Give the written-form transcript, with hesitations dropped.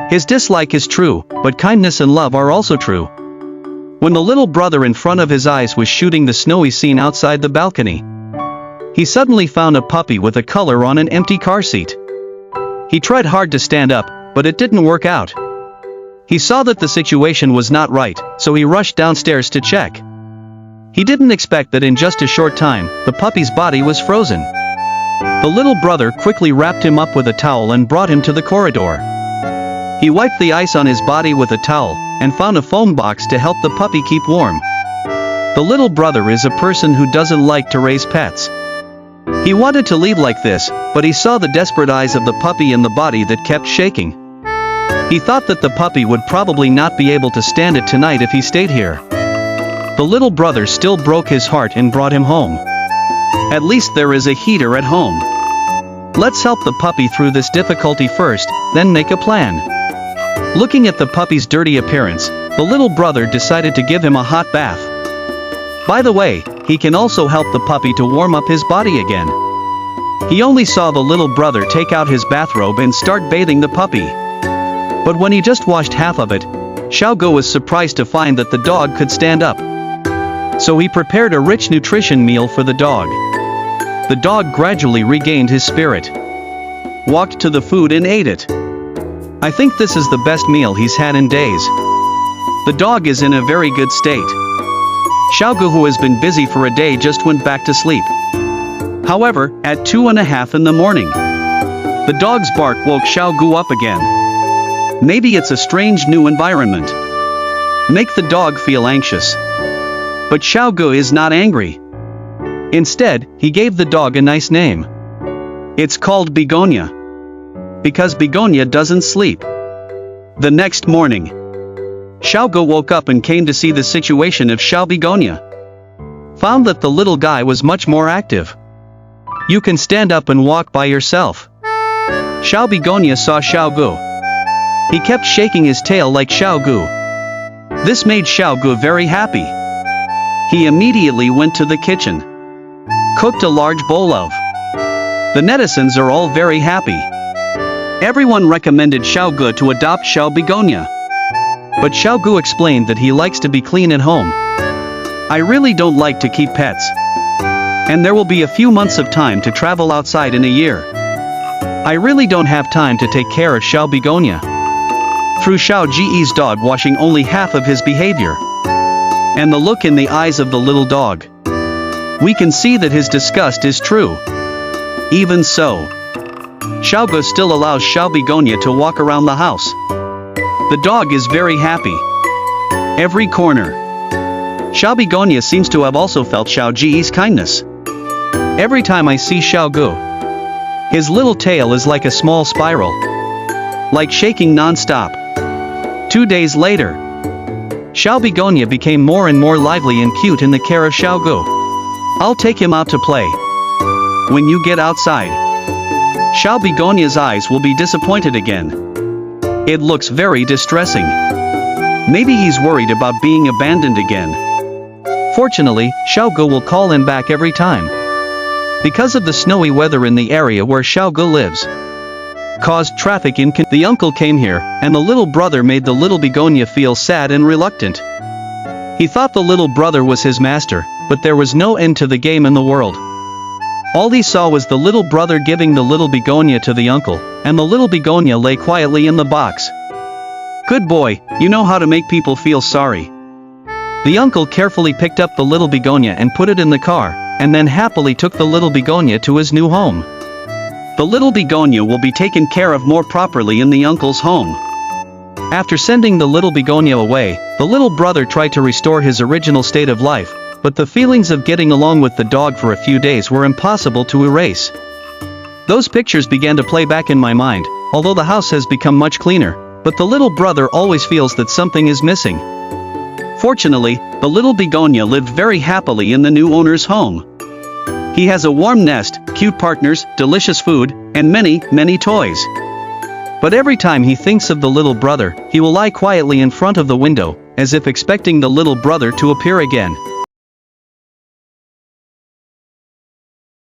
His dislike is true, but kindness and love are also true. When the little brother in front of his eyes was shooting the snowy scene outside the balcony, he suddenly found a puppy with a collar on an empty car seat. He tried hard to stand up, but it didn't work out. He saw that the situation was not right, so he rushed downstairs to check. He didn't expect that in just a short time, the puppy's body was frozen. The little brother quickly wrapped him up with a towel and brought him to the corridor. He wiped the ice on his body with a towel, and found a foam box to help the puppy keep warm. The little brother is a person who doesn't like to raise pets. He wanted to leave like this, but he saw the desperate eyes of the puppy and the body that kept shaking. He thought that the puppy would probably not be able to stand it tonight if he stayed here. The little brother still broke his heart and brought him home. At least there is a heater at home. Let's help the puppy through this difficulty first, then make a plan. Looking at the puppy's dirty appearance, the little brother decided to give him a hot bath. By the way, he can also help the puppy to warm up his body again. He only saw the little brother take out his bathrobe and start bathing the puppy. But when he just washed half of it, Xiaogu was surprised to find that the dog could stand up. So he prepared a rich nutrition meal for the dog. The dog gradually regained his spirit, walked to the food and ate it. I think this is the best meal he's had in days. The dog is in a very good state. Xiaogu, who has been busy for a day, just went back to sleep. However, at 2:30 in the morning, the dog's bark woke Xiaogu up again. Maybe it's a strange new environment. Make the dog feel anxious. But Xiaogu is not angry. Instead, he gave the dog a nice name. It's called Begonia. Because Begonia doesn't sleep. The next morning, Xiaogu woke up and came to see the situation of Xiao Begonia. Found that the little guy was much more active. You can stand up and walk by yourself. Xiao Begonia saw Xiaogu. He kept shaking his tail like Xiaogu. This made Xiaogu very happy. He immediately went to the kitchen, cooked a large bowl of. The netizens are all very happy. Everyone recommended Xiaogu to adopt Xiao Begonia. But Xiaogu explained that he likes to be clean at home. I really don't like to keep pets. And there will be a few months of time to travel outside in a year. I really don't have time to take care of Xiao Begonia. Through Xiao Ji's dog washing only half of his behavior, and the look in the eyes of the little dog, we can see that his disgust is true. Even so, Xiaogu still allows Xiao Begonia to walk around the house. The dog is very happy. Every corner. Xiao Begonia seems to have also felt Xiao Ji's kindness. Every time I see Xiaogu, his little tail is like a small spiral, like shaking non-stop. 2 days later, Xiao Begonia became more and more lively and cute in the care of Xiaogu. I'll take him out to play. When you get outside, Xiao Begonia's eyes will be disappointed again. It looks very distressing. Maybe he's worried about being abandoned again. Fortunately, Xiaogu will call him back every time. Because of the snowy weather in the area where Xiaogu lives, caused traffic inconvenience. The uncle came here, and the little brother made the little Begonia feel sad and reluctant. He thought the little brother was his master, but there was no end to the game in the world. All he saw was the little brother giving the little Begonia to the uncle, and the little Begonia lay quietly in the box. Good boy, you know how to make people feel sorry. The uncle carefully picked up the little Begonia and put it in the car, and then happily took the little Begonia to his new home. The little Begonia will be taken care of more properly in the uncle's home. After sending the little Begonia away, the little brother tried to restore his original state of life, but the feelings of getting along with the dog for a few days were impossible to erase. Those pictures began to play back in my mind, although the house has become much cleaner, but the little brother always feels that something is missing. Fortunately, the little Begonia lived very happily in the new owner's home. He has a warm nest, cute partners, delicious food, and many, many toys. But every time he thinks of the little brother, he will lie quietly in front of the window, as if expecting the little brother to appear again.